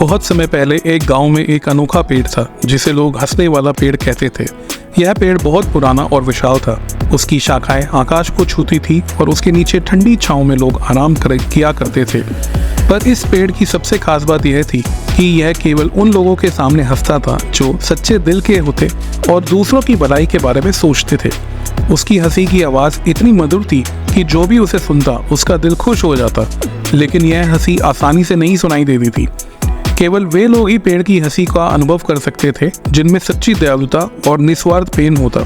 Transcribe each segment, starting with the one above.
बहुत समय पहले एक गांव में एक अनोखा पेड़ था जिसे लोग हंसने वाला पेड़ कहते थे। यह पेड़ बहुत पुराना और विशाल था। उसकी शाखाएं आकाश को छूती थी और उसके नीचे ठंडी छांव में लोग आराम किया करते थे। पर इस पेड़ की सबसे खास बात यह थी कि यह केवल उन लोगों के सामने हंसता था जो सच्चे दिल के होते और दूसरों की भलाई के बारे में सोचते थे। उसकी हंसी की आवाज़ इतनी मधुर थी कि जो भी उसे सुनता उसका दिल खुश हो जाता। लेकिन यह हंसी आसानी से नहीं सुनाई देती थी। केवल वे लोग ही पेड़ की हंसी का अनुभव कर सकते थे जिनमें सच्ची दयालुता और निस्वार्थ प्रेम होता।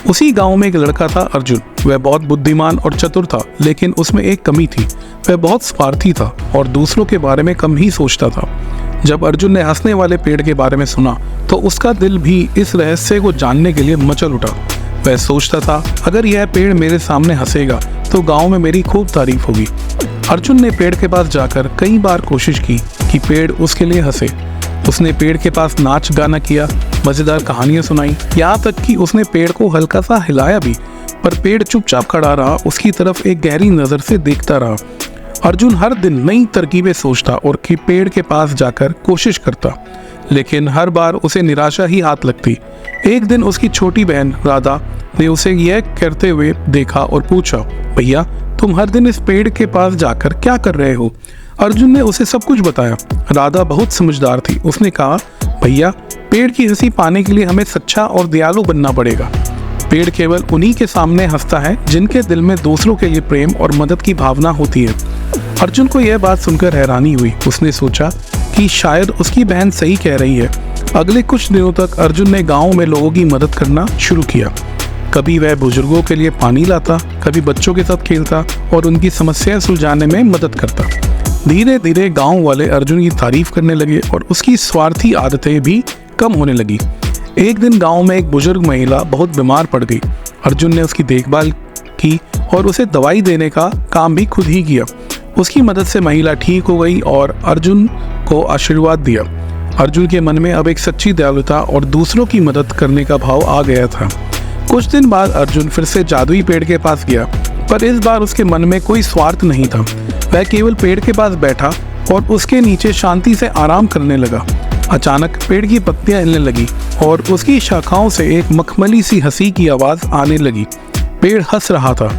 उसी गांव में एक लड़का था, अर्जुन। वह बहुत बुद्धिमान और चतुर था, लेकिन उसमें एक कमी थी। वह बहुत स्वार्थी था और दूसरों के बारे में कम ही सोचता था। जब अर्जुन ने हंसने वाले पेड़ के बारे में सुना तो उसका दिल भी इस रहस्य को जानने के लिए मचल उठा। वह सोचता था, अगर यह पेड़ मेरे सामने हंसेगा तो गांव में मेरी खूब तारीफ होगी। अर्जुन ने पेड़ के पास जाकर कई बार कोशिश की कि पेड़ उसके लिए हंसे। उसने पेड़ के पास नाच गाना किया, मजेदार कहानियां सुनाई, यहाँ तक कि उसने पेड़ को हल्का सा हिलाया भी। पर पेड़ चुपचाप खड़ा रहा, उसकी तरफ एक गहरी नजर से देखता रहा। अर्जुन हर दिन नई तरकीबें सोचता और कि पेड़ के पास जाकर कोशिश करता, लेकिन हर बार उसे निराशा ही हाथ लगती। एक दिन उसकी छोटी बहन राधा ने उसे यह करते हुए देखा और पूछा, भैया तुम हर दिन इस पेड़ के पास जाकर क्या कर रहे हो? अर्जुन ने उसे सब कुछ बताया। राधा बहुत समझदार थी। उसने कहा, भैया पेड़ की हंसी पाने के लिए हमें सच्चा और दयालु बनना पड़ेगा। पेड़ केवल उन्हीं के सामने हंसता है जिनके दिल में दूसरों के लिए प्रेम और मदद की भावना होती है। अर्जुन को यह बात सुनकर हैरानी हुई। उसने सोचा कि शायद उसकी बहन सही कह रही है। अगले कुछ दिनों तक अर्जुन ने गाँव में लोगों की मदद करना शुरू किया। कभी वह बुजुर्गों के लिए पानी लाता, कभी बच्चों के साथ खेलता और उनकी समस्याएं सुलझाने में मदद करता। धीरे धीरे गांव वाले अर्जुन की तारीफ करने लगे और उसकी स्वार्थी आदतें भी कम होने लगी। एक दिन गांव में एक बुजुर्ग महिला बहुत बीमार पड़ गई। अर्जुन ने उसकी देखभाल की और उसे दवाई देने का काम भी खुद ही किया। उसकी मदद से महिला ठीक हो गई और अर्जुन को आशीर्वाद दिया। अर्जुन के मन में अब एक सच्ची दयालुता और दूसरों की मदद करने का भाव आ गया था। कुछ दिन बाद अर्जुन फिर से जादुई पेड़ के पास गया, पर इस बार उसके मन में कोई स्वार्थ नहीं था। वह केवल पेड़ के पास बैठा और उसके नीचे शांति से आराम करने लगा। अचानक पेड़ की पत्तियां हिलने लगी और उसकी शाखाओं से एक मखमली सी हंसी की आवाज आने लगी। पेड़ हंस रहा था।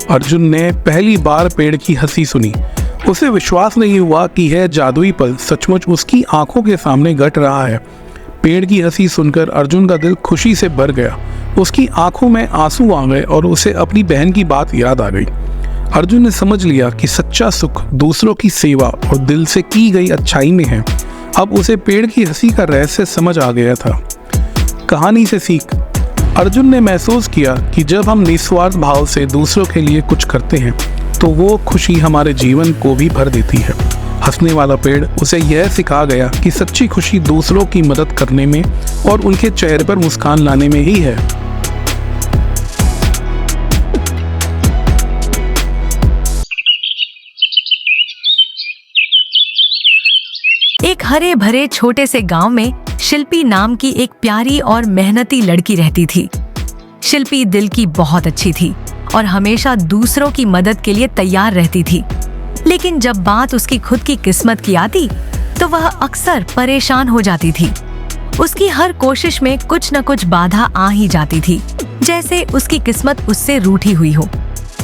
अर्जुन ने पहली बार पेड़ की हंसी सुनी। उसे विश्वास नहीं हुआ कि यह जादुई पल सचमुच उसकी आंखों के सामने घट रहा है। पेड़ की हंसी सुनकर अर्जुन का दिल खुशी से भर गया। उसकी आंखों में आंसू आ गए और उसे अपनी बहन की बात याद आ गई। अर्जुन ने समझ लिया कि सच्चा सुख दूसरों की सेवा और दिल से की गई अच्छाई में है। अब उसे पेड़ की हंसी का रहस्य समझ आ गया था। कहानी से सीख। अर्जुन ने महसूस किया कि जब हम निस्वार्थ भाव से दूसरों के लिए कुछ करते हैं तो वो खुशी हमारे जीवन को भी भर देती है। हंसने वाला पेड़ उसे यह सिखा गया कि सच्ची खुशी दूसरों की मदद करने में और उनके चेहरे पर मुस्कान लाने में ही है। एक हरे भरे छोटे से गांव में शिल्पी नाम की एक प्यारी और मेहनती लड़की रहती थी। शिल्पी दिल की बहुत अच्छी थी और हमेशा दूसरों की मदद के लिए तैयार रहती थी। लेकिन जब बात उसकी खुद की किस्मत की आती तो वह अक्सर परेशान हो जाती थी। उसकी हर कोशिश में कुछ न कुछ बाधा आ ही जाती थी, जैसे उसकी किस्मत उससे रूठी हुई हो।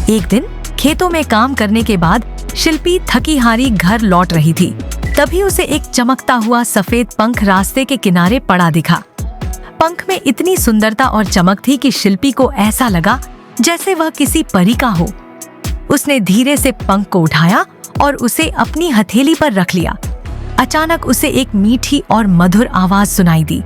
एक दिन खेतों में काम करने के बाद शिल्पी थकी हारी घर लौट रही थी। तभी उसे एक चमकता हुआ सफेद पंख रास्ते के किनारे पड़ा दिखा। पंख में इतनी सुंदरता और चमक थी कि शिल्पी को ऐसा लगा जैसे वह किसी परी का हो। उसने धीरे से पंख को उठाया और उसे अपनी हथेली पर रख लिया। अचानक उसे एक मीठी और मधुर आवाज सुनाई दी।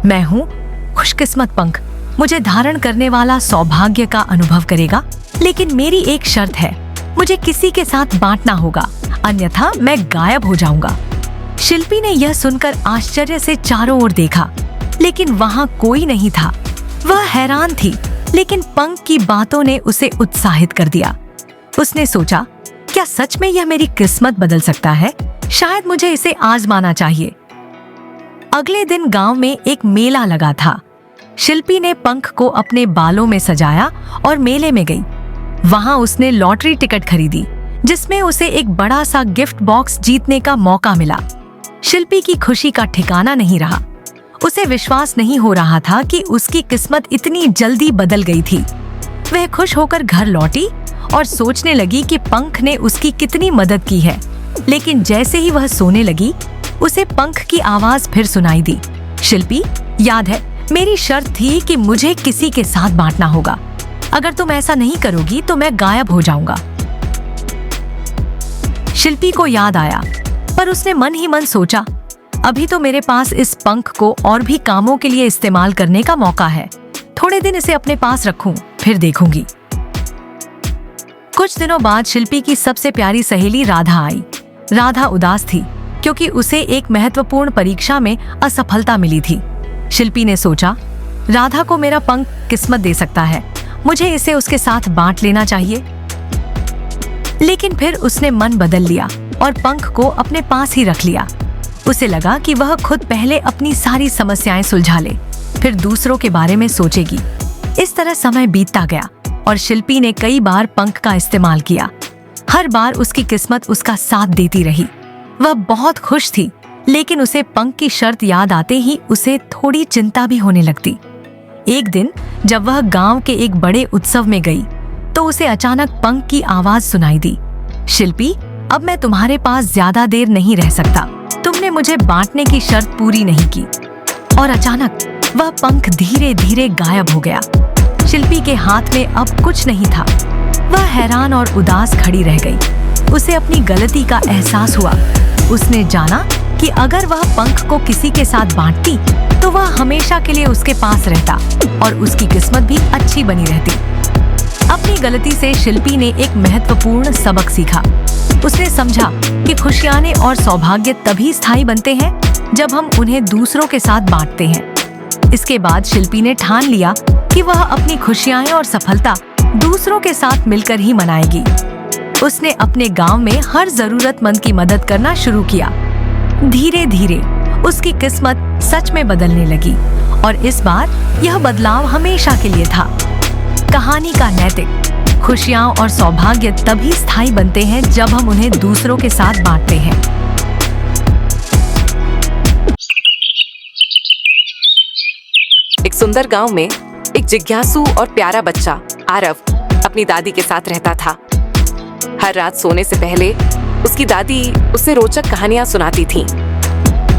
मैं हूँ खुशकिस्मत पंख, मुझे धारण करने वाला सौभाग्य का अनुभव करेगा, लेकिन मेरी एक शर्त है, मुझे किसी के साथ बांटना होगा, अन्यथा मैं गायब हो जाऊंगा। शिल्पी ने यह सुनकर आश्चर्य से चारों ओर देखा, लेकिन वहां कोई नहीं था। वह हैरान थी, लेकिन पंख की बातों ने उसे उत्साहित कर दिया। उसने सोचा, क्या सच में यह मेरी किस्मत बदल सकता है? शायद मुझे इसे आजमाना चाहिए। अगले दिन गांव में एक मेला लगा था। शिल्पी ने पंख को अपने बालों में सजाया और मेले में गई। वहां उसने लॉटरी टिकट खरीदी, जिसमें उसे एक बड़ा सा गिफ्ट बॉक्स जीतने का मौका मिला। शिल्पी की खुशी का ठिकाना नहीं रहा। उसे विश्वास नहीं हो रहा था कि उसकी किस्मत इतनी जल्दी बदल गई थी। वह खुश होकर घर लौटी और सोचने लगी कि पंख ने उसकी कितनी मदद की है। लेकिन जैसे ही वह सोने लगी, उसे पंख की आवाज फिर सुनाई दी। शिल्पी, याद है, मेरी शर्त थी कि मुझे किसी के साथ बांटना होगा। अगर तुम ऐसा नहीं करोगी तो मैं गायब हो जाऊंगा। शिल्पी को याद आया, पर उसने मन ही मन सोचा, अभी तो मेरे पास इस पंख को और भी कामों के लिए इस्तेमाल करने का मौका है। थोड़े दिन इसे अपने पास रखूं, फिर देखूंगी। कुछ दिनों बाद शिल्पी की सबसे प्यारी सहेली राधा आई। राधा उदास थी क्योंकि उसे एक महत्वपूर्ण परीक्षा में असफलता मिली थी। शिल्पी ने सोचा, राधा को मेरा पंख किस्मत दे सकता है, मुझे इसे उसके साथ बांट लेना चाहिए। लेकिन फिर उसने मन बदल लिया और पंख को अपने पास ही रख लिया। उसे लगा कि वह खुद पहले अपनी सारी समस्याएं सुलझा ले, फिर दूसरों के बारे में सोचेगी। इस तरह समय बीतता गया और शिल्पी ने कई बार पंख का इस्तेमाल किया। हर बार उसकी किस्मत उसका साथ देती रही। वह बहुत खुश थी, लेकिन उसे पंख की शर्त याद आते ही उसे थोड़ी चिंता भी होने लगती। एक दिन जब वह गांव के एक बड़े उत्सव में गई, तो उसे अचानक पंख की आवाज सुनाई दी। शिल्पी, अब मैं तुम्हारे पास ज्यादा देर नहीं रह सकता। तुमने मुझे बांटने की शर्त पूरी नहीं की। और अचानक वह पंख धीरे धीरे गायब हो गया। शिल्पी के हाथ में अब कुछ नहीं था। वह हैरान और उदास खड़ी रह गई। उसे अपनी गलती का एहसास हुआ। उसने जाना कि अगर वह पंख को किसी के साथ बांटती तो वह हमेशा के लिए उसके पास रहता और उसकी किस्मत भी अच्छी बनी रहती। अपनी गलती से शिल्पी ने एक महत्वपूर्ण सबक सीखा। उसने समझा कि खुशियां और सौभाग्य तभी स्थायी बनते हैं जब हम उन्हें दूसरों के साथ बांटते हैं। इसके बाद शिल्पी ने ठान लिया कि वह अपनी खुशियां और सफलता दूसरों के साथ मिलकर ही मनाएगी। उसने अपने गांव में हर जरूरतमंद की मदद करना शुरू किया। धीरे धीरे उसकी किस्मत सच में बदलने लगी और इस बार यह बदलाव हमेशा के लिए था। कहानी का नैतिक: खुशियां और सौभाग्य तभी स्थायी बनते हैं जब हम उन्हें दूसरों के साथ बांटते हैं। एक सुंदर गांव में एक जिज्ञासु और प्यारा बच्चा आरव अपनी दादी के साथ रहता था। हर रात सोने से पहले उसकी दादी उसे रोचक कहानियां सुनाती थीं।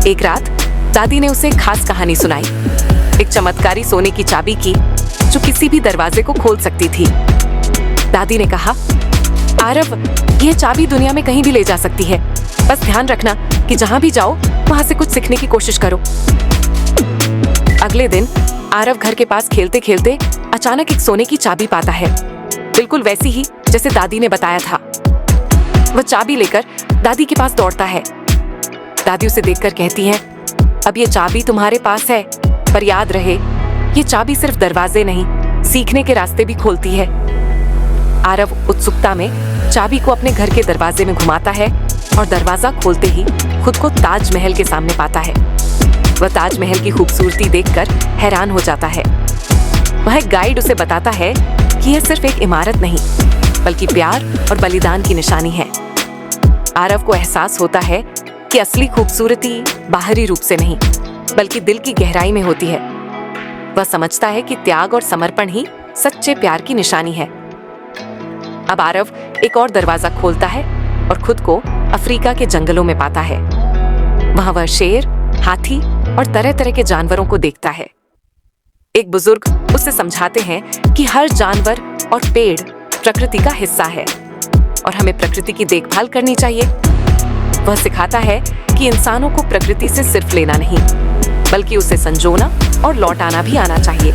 एक रात दादी ने उसे एक खास कहानी सुनाई, एक चमत्कारी सोने की चाबी की जो किसी भी दरवाजे को खोल सकती थी। दादी ने कहा, आरव, यह चाबी दुनिया में कहीं भी ले जा सकती है। बस ध्यान रखना कि जहां भी जाओ वहां से कुछ सीखने की कोशिश करो। अगले दिन आरव घर के पास खेलते खेलते अचानक एक सोने की चाबी पाता है, बिल्कुल वैसी ही जैसे दादी ने बताया था। वह चाबी लेकर दादी के पास दौड़ता है। दादी उसे देखकर कहती है, अब ये चाबी तुम्हारे पास है, पर याद रहे ये चाबी सिर्फ दरवाजे नहीं, सीखने के रास्ते भी खोलती है। आरव उत्सुकता में चाबी को अपने घर के दरवाजे में घुमाता है और दरवाजा खोलते ही खुद को ताजमहल के सामने पाता है। वह ताजमहल की खूबसूरती देखकर हैरान हो जाता है। वह गाइड उसे बताता है कि यह सिर्फ एक इमारत नहीं, बल्कि प्यार और बलिदान की निशानी है। आरव को एहसास होता है कि असली खूबसूरती बाहरी रूप से नहीं, बल्कि दिल की गहराई में होती है। वह समझता है कि त्याग और समर्पण ही सच्चे प्यार की निशानी है। अब आरव एक और दरवाजा खोलता है और खुद को अफ्रीका के जंगलों में पाता है। वहां वह शेर, हाथी और तरह तरह के जानवरों को देखता है। एक बुजुर्ग उसे समझाते हैं कि हर जानवर और पेड़ प्रकृति का हिस्सा है और हमें प्रकृति की देखभाल करनी चाहिए। वह सिखाता है कि इंसानों को प्रकृति से सिर्फ लेना नहीं, बल्कि उसे संजोना और लौटाना भी आना चाहिए।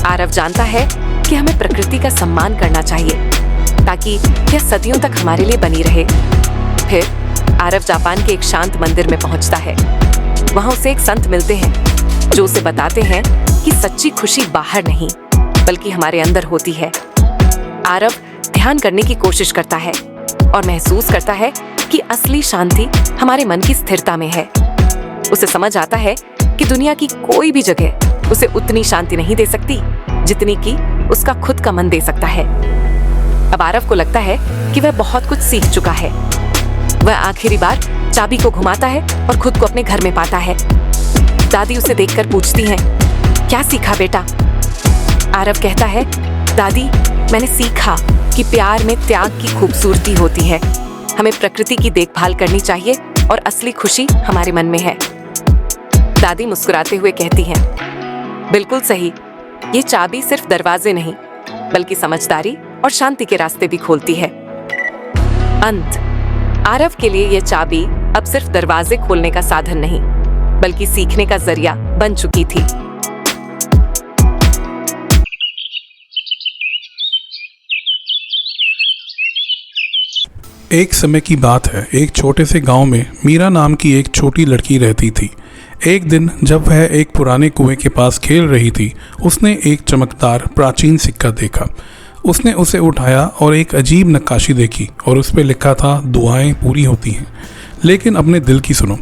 आरव जानता है कि हमें प्रकृति का सम्मान करना चाहिए ताकि यह सदियों तक हमारे लिए बनी रहे। फिर आरव जापान के एक शांत मंदिर में पहुंचता है। वहां उसे एक संत मिलते हैं जो उसे बताते हैं कि सच्ची खुशी बाहर नहीं, बल्कि हमारे अंदर होती है। आरव ध्यान करने की कोशिश करता है और महसूस करता है कि असली शांति हमारे मन की स्थिरता में है। उसे समझ आता है कि दुनिया की कोई भी जगह उसे उतनी शांति नहीं दे सकती जितनी कि उसका खुद का मन दे सकता है। अब आरव को लगता है कि वह बहुत कुछ सीख चुका है। वह आखिरी बार चाबी को घुमाता है और खुद को अपने घर में पाता है। दादी उसे देखकर पूछती हैं, क्या सीखा बेटा? आरव कहता है, दादी मैंने सीखा कि प्यार में त्याग की खूबसूरती होती है। हमें प्रकृति की देखभाल करनी चाहिए और असली खुशी हमारे मन में है। दादी मुस्कुराते हुए कहती हैं, बिल्कुल सही। ये चाबी सिर्फ दरवाजे नहीं बल्कि समझदारी और शांति के रास्ते भी खोलती है। अंत। आरव के लिए ये चाबी अब सिर्फ दरवाजे खोलने का साधन नहीं बल्कि सीखने का जरिया बन चुकी थी। एक समय की बात है, एक छोटे से गांव में मीरा नाम की एक छोटी लड़की रहती थी। एक दिन जब वह एक पुराने कुएं के पास खेल रही थी, उसने एक चमकदार प्राचीन सिक्का देखा। उसने उसे उठाया और एक अजीब नक्काशी देखी और उस पर लिखा था, दुआएं पूरी होती हैं लेकिन अपने दिल की सुनो।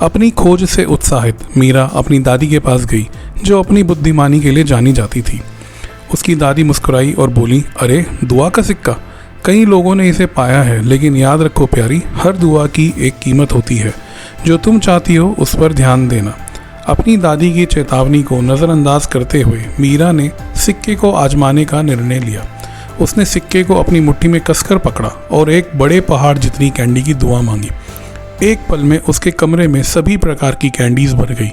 अपनी खोज से उत्साहित मीरा अपनी दादी के पास गई, जो अपनी बुद्धिमानी के लिए जानी जाती थी। उसकी दादी मुस्कुराई और बोली, अरे दुआ का सिक्का, कई लोगों ने इसे पाया है, लेकिन याद रखो प्यारी, हर दुआ की एक कीमत होती है। जो तुम चाहती हो उस पर ध्यान देना। अपनी दादी की चेतावनी को नज़रअंदाज करते हुए मीरा ने सिक्के को आजमाने का निर्णय लिया। उसने सिक्के को अपनी मुट्ठी में कसकर पकड़ा और एक बड़े पहाड़ जितनी कैंडी की दुआ मांगी। एक पल में उसके कमरे में सभी प्रकार की कैंडीज भर गई,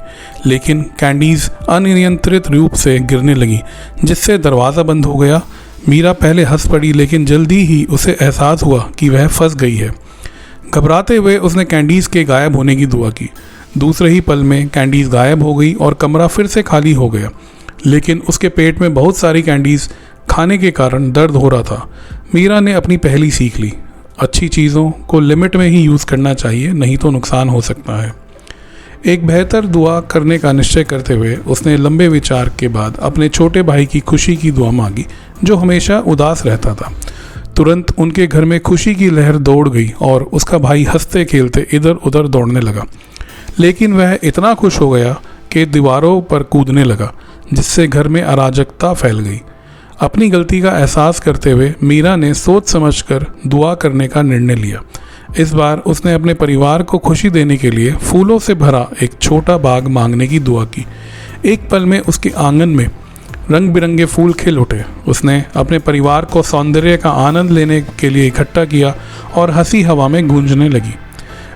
लेकिन कैंडीज अनियंत्रित रूप से गिरने लगी, जिससे दरवाज़ा बंद हो गया। मीरा पहले हंस पड़ी, लेकिन जल्दी ही उसे एहसास हुआ कि वह फंस गई है। घबराते हुए उसने कैंडीज़ के गायब होने की दुआ की। दूसरे ही पल में कैंडीज़ गायब हो गई और कमरा फिर से खाली हो गया, लेकिन उसके पेट में बहुत सारी कैंडीज़ खाने के कारण दर्द हो रहा था। मीरा ने अपनी पहली सीख ली, अच्छी चीज़ों को लिमिट में ही यूज़ करना चाहिए, नहीं तो नुकसान हो सकता है। एक बेहतर दुआ करने का निश्चय करते हुए उसने लंबे विचार के बाद अपने छोटे भाई की खुशी की दुआ मांगी, जो हमेशा उदास रहता था। तुरंत उनके घर में खुशी की लहर दौड़ गई और उसका भाई हंसते खेलते इधर उधर दौड़ने लगा, लेकिन वह इतना खुश हो गया कि दीवारों पर कूदने लगा, जिससे घर में अराजकता फैल गई। अपनी गलती का एहसास करते हुए मीरा ने सोच समझकर दुआ करने का निर्णय लिया। इस बार उसने अपने परिवार को खुशी देने के लिए फूलों से भरा एक छोटा बाग मांगने की दुआ की। एक पल में उसके आंगन में रंग बिरंगे फूल खिल उठे। उसने अपने परिवार को सौंदर्य का आनंद लेने के लिए इकट्ठा किया और हंसी हवा में गूंजने लगी।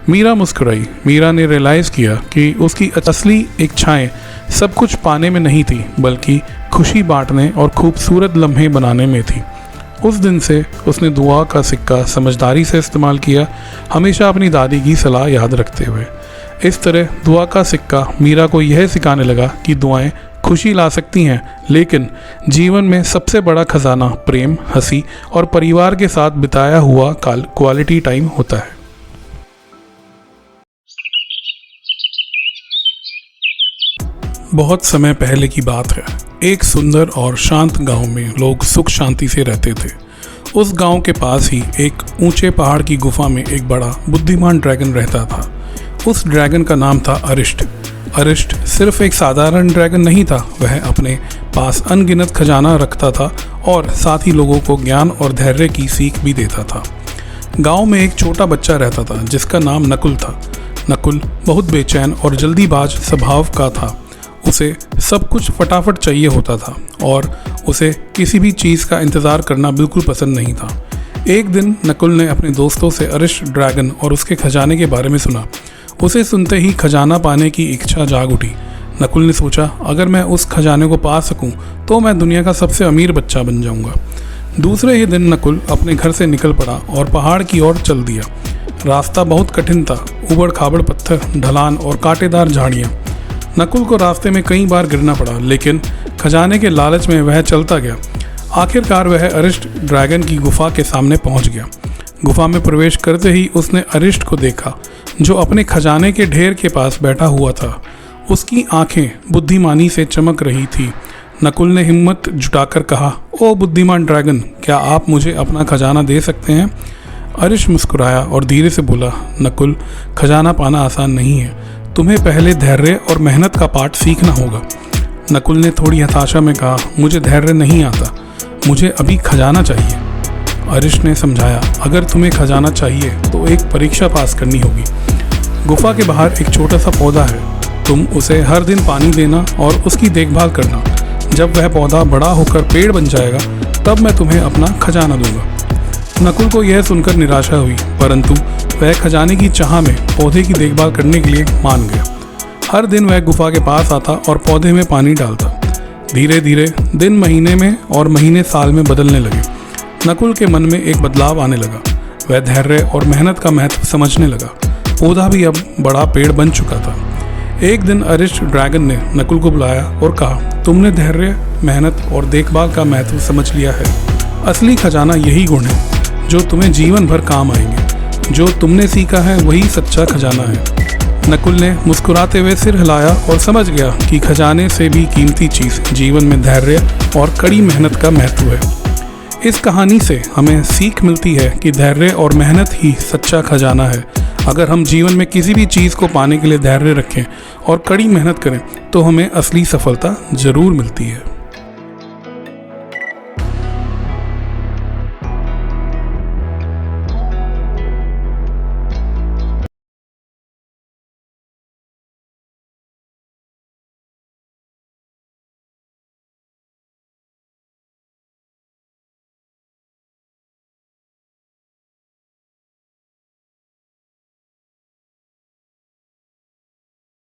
मीरा मुस्कुराई। मीरा ने रियलाइज़ किया कि उसकी असली इच्छाएं सब कुछ पाने में नहीं थी, बल्कि खुशी बांटने और खूबसूरत लम्हे बनाने में थी। उस दिन से उसने दुआ का सिक्का समझदारी से इस्तेमाल किया, हमेशा अपनी दादी की सलाह याद रखते हुए। इस तरह दुआ का सिक्का मीरा को यह सिखाने लगा कि दुआएं खुशी ला सकती हैं, लेकिन जीवन में सबसे बड़ा खजाना प्रेम, हंसी और परिवार के साथ बिताया हुआ क्वालिटी टाइम होता है। बहुत समय पहले की बात है। एक सुंदर और शांत गांव में लोग सुख शांति से रहते थे। उस गांव के पास ही एक ऊंचे पहाड़ की गुफा में एक बड़ा बुद्धिमान ड्रैगन रहता था। उस ड्रैगन का नाम था अरिष्ट। अरिष्ट सिर्फ एक साधारण ड्रैगन नहीं था, वह अपने पास अनगिनत खजाना रखता था और साथ ही लोगों को ज्ञान और धैर्य की सीख भी देता था। गांव में एक छोटा बच्चा रहता था जिसका नाम नकुल था। नकुल बहुत बेचैन और जल्दीबाज स्वभाव का था। उसे सब कुछ फटाफट चाहिए होता था और उसे किसी भी चीज़ का इंतज़ार करना बिल्कुल पसंद नहीं था। एक दिन नकुल ने अपने दोस्तों से अरिष्ट ड्रैगन और उसके खजाने के बारे में सुना। उसे सुनते ही खजाना पाने की इच्छा जाग उठी। नकुल ने सोचा, अगर मैं उस खजाने को पा सकूं, तो मैं दुनिया का सबसे अमीर बच्चा बन जाऊंगा। दूसरे ही दिन नकुल अपने घर से निकल पड़ा और पहाड़ की ओर चल दिया। रास्ता बहुत कठिन था, उबड़ खाबड़ पत्थर, ढलान और कांटेदार झाड़ियाँ। नकुल को रास्ते में कई बार गिरना पड़ा, लेकिन खजाने के लालच में वह चलता गया। आखिरकार वह अरिष्ट ड्रैगन की गुफा के सामने पहुंच गया। गुफा में प्रवेश करते ही उसने अरिष्ट को देखा, जो अपने खजाने के ढेर के पास बैठा हुआ था। उसकी आंखें बुद्धिमानी से चमक रही थी। नकुल ने हिम्मत जुटाकर कहा, ओ बुद्धिमान ड्रैगन, क्या आप मुझे अपना खजाना दे सकते हैं? अरिष्ट मुस्कुराया और धीरे से बोला, नकुल, खजाना पाना आसान नहीं है। तुम्हें पहले धैर्य और मेहनत का पाठ सीखना होगा। नकुल ने थोड़ी हताशा में कहा, मुझे धैर्य नहीं आता, मुझे अभी खजाना चाहिए। अरिष्ट ने समझाया, अगर तुम्हें खजाना चाहिए तो एक परीक्षा पास करनी होगी। गुफा के बाहर एक छोटा सा पौधा है। तुम उसे हर दिन पानी देना और उसकी देखभाल करना। जब वह पौधा बड़ा होकर पेड़ बन जाएगा तब मैं तुम्हें अपना खजाना दूंगा। नकुल को यह सुनकर निराशा हुई, परंतु वह खजाने की चाह में पौधे की देखभाल करने के लिए मान गया। हर दिन वह गुफा के पास आता और पौधे में पानी डालता। धीरे धीरे दिन महीने में और महीने साल में बदलने लगे। नकुल के मन में एक बदलाव आने लगा। वह धैर्य और मेहनत का महत्व समझने लगा। पौधा भी अब बड़ा पेड़ बन चुका था। एक दिन अरिष्ट ड्रैगन ने नकुल को बुलाया और कहा, तुमने धैर्य, मेहनत और देखभाल का महत्व समझ लिया है। असली खजाना यही गुण है जो तुम्हें जीवन भर काम आएंगे। जो तुमने सीखा है वही सच्चा खजाना है। नकुल ने मुस्कुराते हुए सिर हिलाया और समझ गया कि खजाने से भी कीमती चीज़ जीवन में धैर्य और कड़ी मेहनत का महत्व है। इस कहानी से हमें सीख मिलती है कि धैर्य और मेहनत ही सच्चा खजाना है। अगर हम जीवन में किसी भी चीज़ को पाने के लिए धैर्य रखें और कड़ी मेहनत करें तो हमें असली सफलता ज़रूर मिलती है।